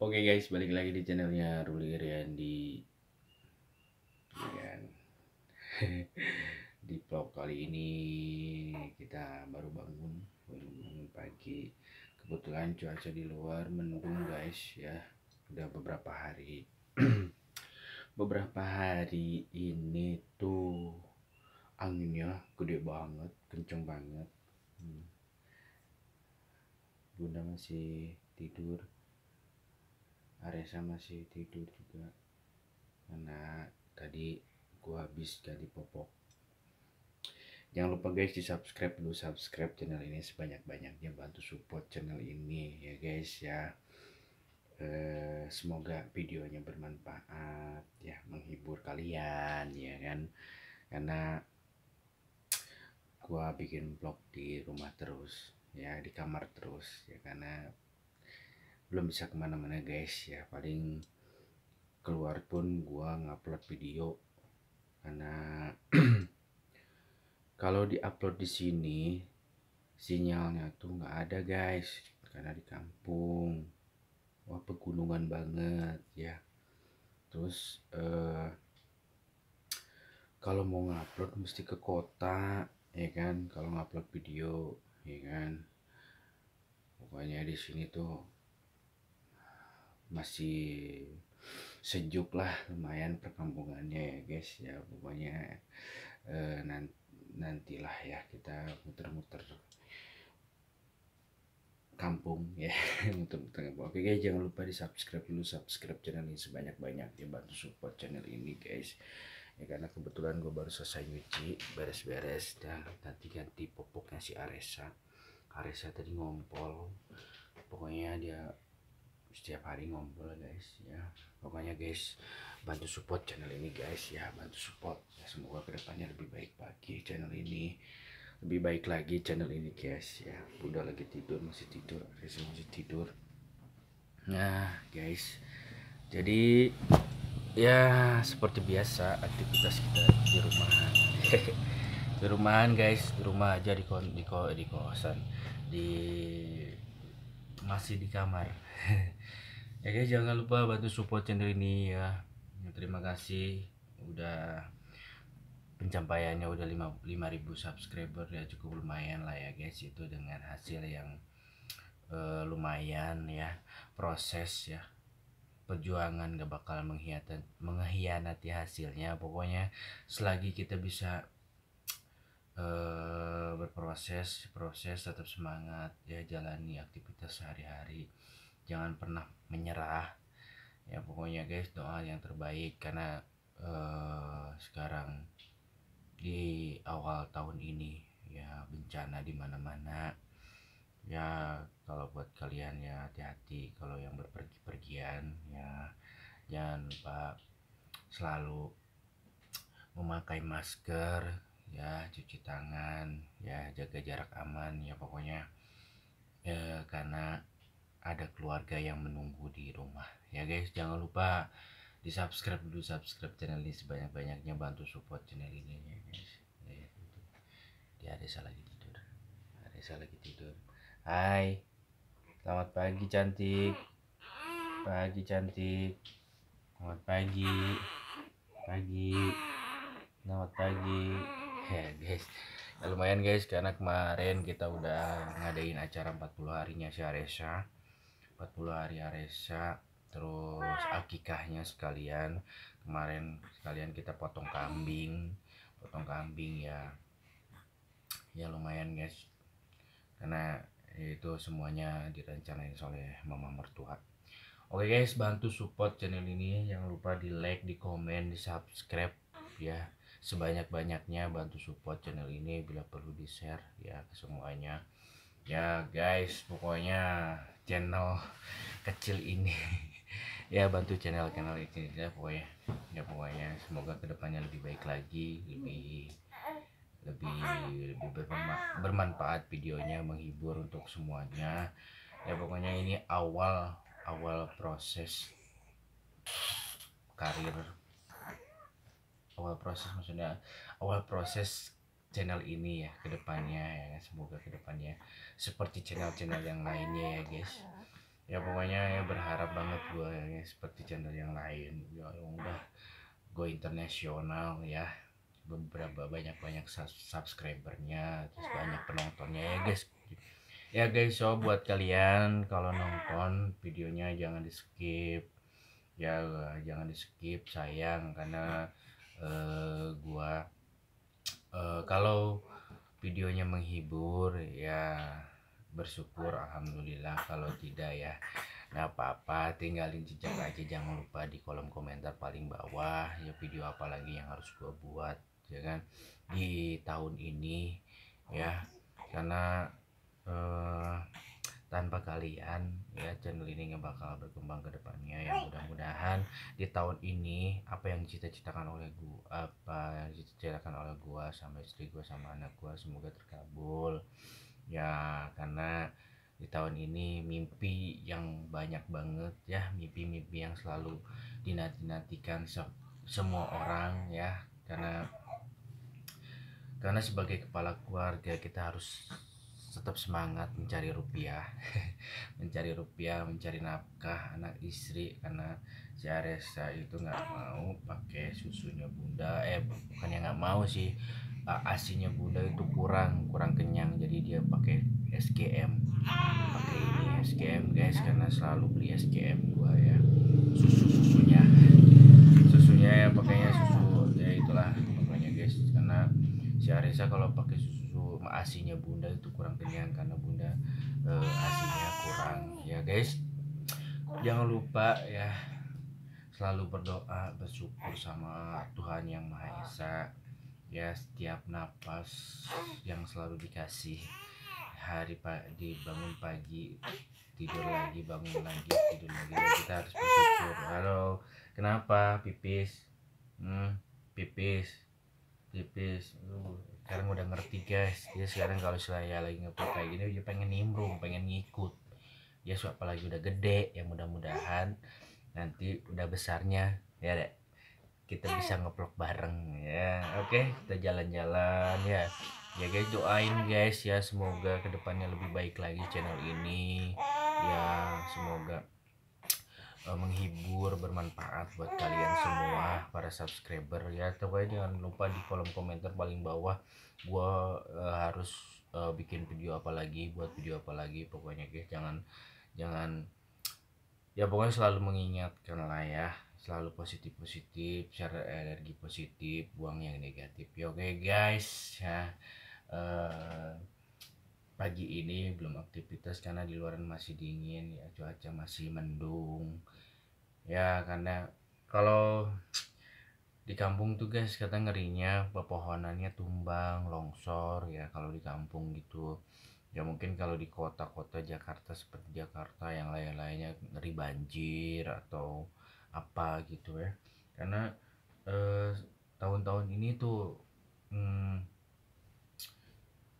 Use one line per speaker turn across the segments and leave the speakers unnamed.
Oke guys, balik lagi di channelnya Ruli Riandi ya kan? Di vlog kali ini kita baru bangun pagi. Kebetulan cuaca di luar mendung guys ya. Udah beberapa hari. Beberapa hari ini tuh anginnya gede banget, kenceng banget. Hmm, Bunda masih tidur, Aresa masih tidur juga karena tadi gua habis ganti popok. Jangan lupa guys di subscribe dulu, subscribe channel ini sebanyak-banyaknya, bantu support channel ini ya guys ya. Semoga videonya bermanfaat ya, menghibur kalian ya kan, karena gua bikin vlog di rumah terus ya, di kamar terus ya, karena belum bisa kemana-mana guys ya. Paling keluar pun gua ngupload video karena kalau diupload di sini sinyalnya tuh nggak ada guys, karena di kampung. Wah, pegunungan banget ya. Terus kalau mau ngupload mesti ke kota ya kan, kalau ngupload video ya kan. Pokoknya di sini tuh masih sejuk lah, lumayan perkampungannya ya guys ya. Pokoknya nantilah ya kita muter-muter kampung ya. Muter-muter kampung. Oke guys, jangan lupa di subscribe dulu, subscribe channel ini sebanyak-banyak ya, bantu support channel ini guys ya, karena kebetulan gue baru selesai nyuci, beres-beres dan nanti ganti popoknya si Aresa tadi ngompol. Pokoknya dia setiap hari ngompol guys ya. Pokoknya guys, bantu support channel ini guys ya, bantu support ya. Semoga kedepannya lebih baik lagi channel ini, lebih baik lagi channel ini guys ya. Udah lagi tidur, masih tidur, Aresa masih tidur. Nah guys, jadi ya seperti biasa aktivitas kita di rumahan. Di rumahan guys, di rumah aja, di kosan, di masih di kamar. Ya guys, jangan lupa bantu support channel ini ya. Terima kasih udah, pencapaiannya udah 5.000 subscriber ya, cukup lumayan lah ya guys. Itu dengan hasil yang lumayan ya. Proses ya, perjuangan gak bakal mengkhianati hasilnya. Pokoknya selagi kita bisa proses tetap semangat ya, jalani aktivitas sehari-hari, jangan pernah menyerah ya. Pokoknya guys, doa yang terbaik karena sekarang di awal tahun ini ya, bencana di mana-mana ya. Kalau buat kalian ya, hati-hati kalau yang berpergian ya. Jangan lupa selalu memakai masker ya, cuci tangan ya, jaga jarak aman ya. Pokoknya karena ada keluarga yang menunggu di rumah ya guys. Jangan lupa di subscribe dulu, subscribe channel ini sebanyak-banyaknya, bantu support channel ini ya guys ya. Dia Aresa lagi tidur. Hai, selamat pagi cantik, pagi cantik, selamat pagi, pagi, selamat pagi ya guys ya. Lumayan guys, karena kemarin kita udah ngadain acara 40 harinya si Aresa, 40 hari Aresa, terus akikahnya sekalian. Kemarin sekalian kita potong kambing ya. Ya lumayan guys, karena itu semuanya direncanain oleh mama mertua. Oke guys, bantu support channel ini, jangan lupa di like, di komen, di subscribe ya, sebanyak-banyaknya. Bantu support channel ini, bila perlu di share ya ke semuanya ya guys. Pokoknya channel kecil ini ya, bantu channel ini ya. Pokoknya semoga kedepannya lebih baik lagi, lebih lebih lebih bermanfaat videonya, menghibur untuk semuanya ya. Pokoknya ini awal proses karir, awal proses channel ini ya, kedepannya ya. Semoga kedepannya seperti channel-channel yang lainnya ya guys Ya pokoknya ya berharap banget gue ya seperti channel yang lain ya yang udah go internasional ya, beberapa banyak subscribernya, terus banyak penontonnya ya guys. Ya guys, so buat kalian kalau nonton videonya jangan di skip ya, jangan di skip sayang, karena gua kalau videonya menghibur ya bersyukur alhamdulillah, kalau tidak ya nggak apa-apa, tinggalin jejak aja, jangan lupa di kolom komentar paling bawah ya video apa lagi yang harus gua buat ya kan di tahun ini ya, karena eh, tanpa kalian ya channel ini nggak bakal berkembang ke depannya ya. Mudah-mudahan di tahun ini apa yang dicita-citakan oleh gua, apa yang dicita-citakan oleh gua sama istri gua sama anak gua semoga terkabul ya, karena di tahun ini mimpi yang banyak banget ya, mimpi-mimpi yang selalu dinanti-nantikan semua orang ya, karena sebagai kepala keluarga kita harus tetap semangat mencari rupiah mencari nafkah anak istri, karena si Aresa itu nggak mau pakai susunya bunda, bukannya nggak mau sih, asinya bunda itu kurang kurang kenyang, jadi dia pakai SGM, pakai ini SGM guys, karena selalu beli SGM gua ya, susunya ya pakainya susu ya itulah pokoknya guys, karena si Arisa kalau pakai susu asinya bunda itu kurang kenyang, karena bunda asinya kurang ya guys. Jangan lupa ya selalu berdoa bersyukur sama Tuhan yang Maha Esa ya, setiap napas yang selalu dikasih, hari dibangun pagi tidur lagi bangun lagi tidur lagi ya, kita harus bersyukur. Halo, kenapa pipis? Pipis pipis sekarang udah ngerti guys, dia sekarang kalau saya lagi ngepot kayak gini dia pengen nimbrung, pengen ngikut ya, so apalagi udah gede ya, mudah-mudahan nanti udah besarnya ya dek kita bisa ngeplok bareng ya. Oke, kita jalan-jalan ya. Ya guys, doain guys ya semoga kedepannya lebih baik lagi channel ini ya, semoga menghibur, bermanfaat buat kalian semua para subscriber ya. Pokoknya jangan lupa di kolom komentar paling bawah gua harus bikin video apa lagi, buat video apa lagi pokoknya guys. Jangan jangan ya pokoknya selalu mengingatkan lah ya, selalu positif share energi positif, buang yang negatif ya. Oke guys ya, pagi ini belum aktivitas karena di luaran masih dingin ya, cuaca masih mendung ya, karena kalau di kampung tuh guys kata ngerinya pepohonannya tumbang longsor ya kalau di kampung gitu ya. Mungkin kalau di kota-kota Jakarta seperti Jakarta yang lain-lainnya ngeri banjir atau apa gitu ya, karena eh, tahun-tahun ini tuh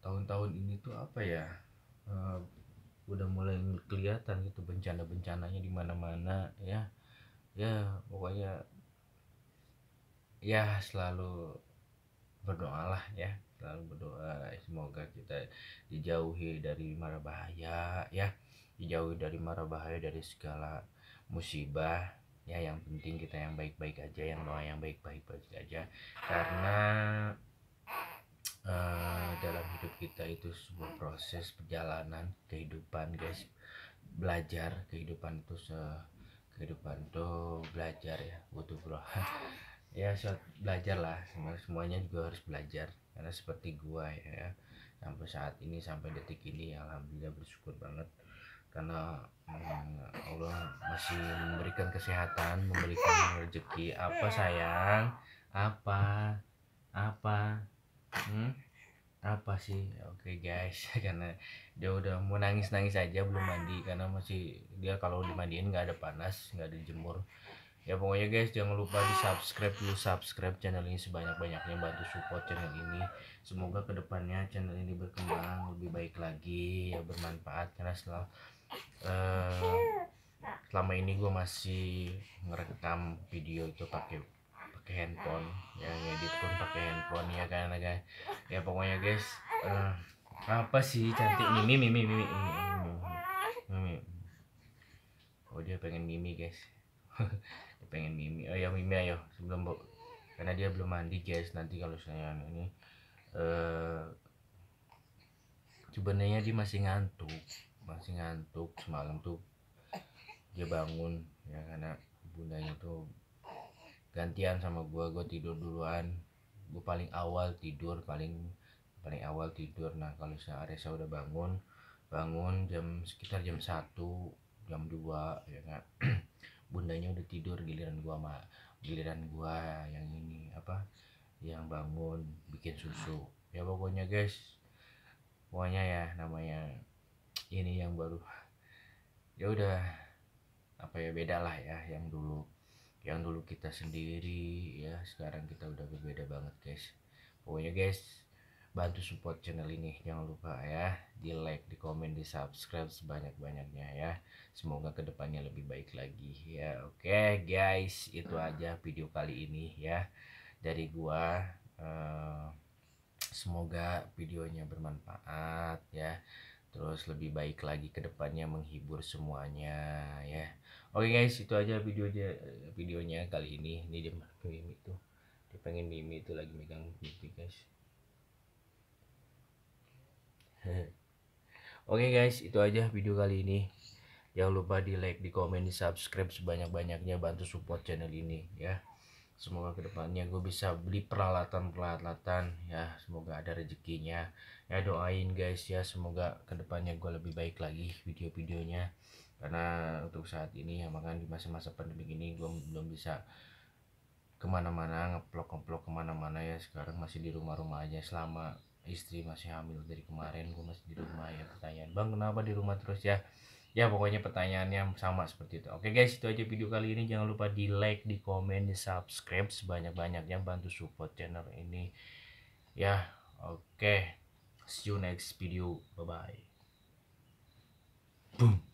tahun-tahun ini tuh apa ya, eh, udah mulai kelihatan gitu bencana-bencananya di mana-mana ya. Ya pokoknya ya selalu berdoalah ya, selalu berdoa semoga kita dijauhi dari mara bahaya ya, dijauhi dari mara bahaya, dari segala musibah ya. Yang penting kita yang baik-baik aja, yang doa yang baik-baik aja, karena dalam hidup kita itu sebuah proses perjalanan kehidupan guys, belajar kehidupan itu kehidupan tuh belajar ya, butuh bro ya, belajar lah, semuanya juga harus belajar, karena seperti gua ya sampai saat ini sampai detik ini alhamdulillah bersyukur banget, karena Allah masih memberikan kesehatan, memberikan rezeki. Apa sayang, apa apa apa sih? Oke guys karena dia udah mau nangis aja belum mandi, karena masih dia kalau dimandiin nggak ada panas, nggak ada jemur ya. Pokoknya guys jangan lupa di subscribe dulu, subscribe channel ini sebanyak-banyaknya, bantu support channel ini, semoga kedepannya channel ini berkembang lebih baik lagi ya, bermanfaat, karena selama ini gue masih ngerekam video itu pakai handphone ya, ngedit pun pakai handphone ya, karena guys ya pokoknya guys apa sih cantik mimi dia pengen mimi guys. Dia pengen mimi. Oh ya mimi ayo sebelum karena dia belum mandi guys. Nanti kalau saya ini sebenarnya dia masih ngantuk semalam tuh dia bangun ya karena bundanya tuh gantian sama gua tidur duluan. Gua paling awal tidur, paling awal tidur. Nah kalau Aresa udah bangun sekitar jam 1 jam 2 ya kan. Bundanya udah tidur, giliran gua yang ini apa yang bangun bikin susu ya. Pokoknya guys, pokoknya ya namanya ini yang baru ya udah apa ya, beda lah ya. Yang dulu kita sendiri ya, sekarang kita udah berbeda banget guys. Pokoknya guys, bantu support channel ini, jangan lupa ya di like, di komen, di subscribe sebanyak-banyaknya ya. Semoga kedepannya lebih baik lagi ya. Oke guys, itu aja video kali ini ya dari gua. Semoga videonya bermanfaat ya, terus lebih baik lagi kedepannya, menghibur semuanya ya. Oke guys, itu aja videonya kali ini. Ini dia mimi tuh, dia pengen mimi itu lagi megang pipi guys. Oke guys, itu aja video kali ini. Jangan lupa di like, di komen, di subscribe sebanyak-banyaknya, bantu support channel ini ya. Semoga kedepannya gue bisa beli peralatan ya, semoga ada rezekinya ya. Doain guys ya, semoga kedepannya gue lebih baik lagi video-videonya. Karena untuk saat ini ya, makan di masa-masa pandemi ini gue belum bisa kemana-mana, ngeplok kemana-mana ya. Sekarang masih di rumah aja, selama istri masih hamil dari kemarin gue masih di rumah ya. Pertanyaan, bang kenapa di rumah terus ya? Ya pokoknya pertanyaannya sama seperti itu. Oke guys, itu aja video kali ini. Jangan lupa di like, di komen, di subscribe sebanyak-banyaknya, bantu support channel ini ya. Oke, see you next video, bye bye. Boom.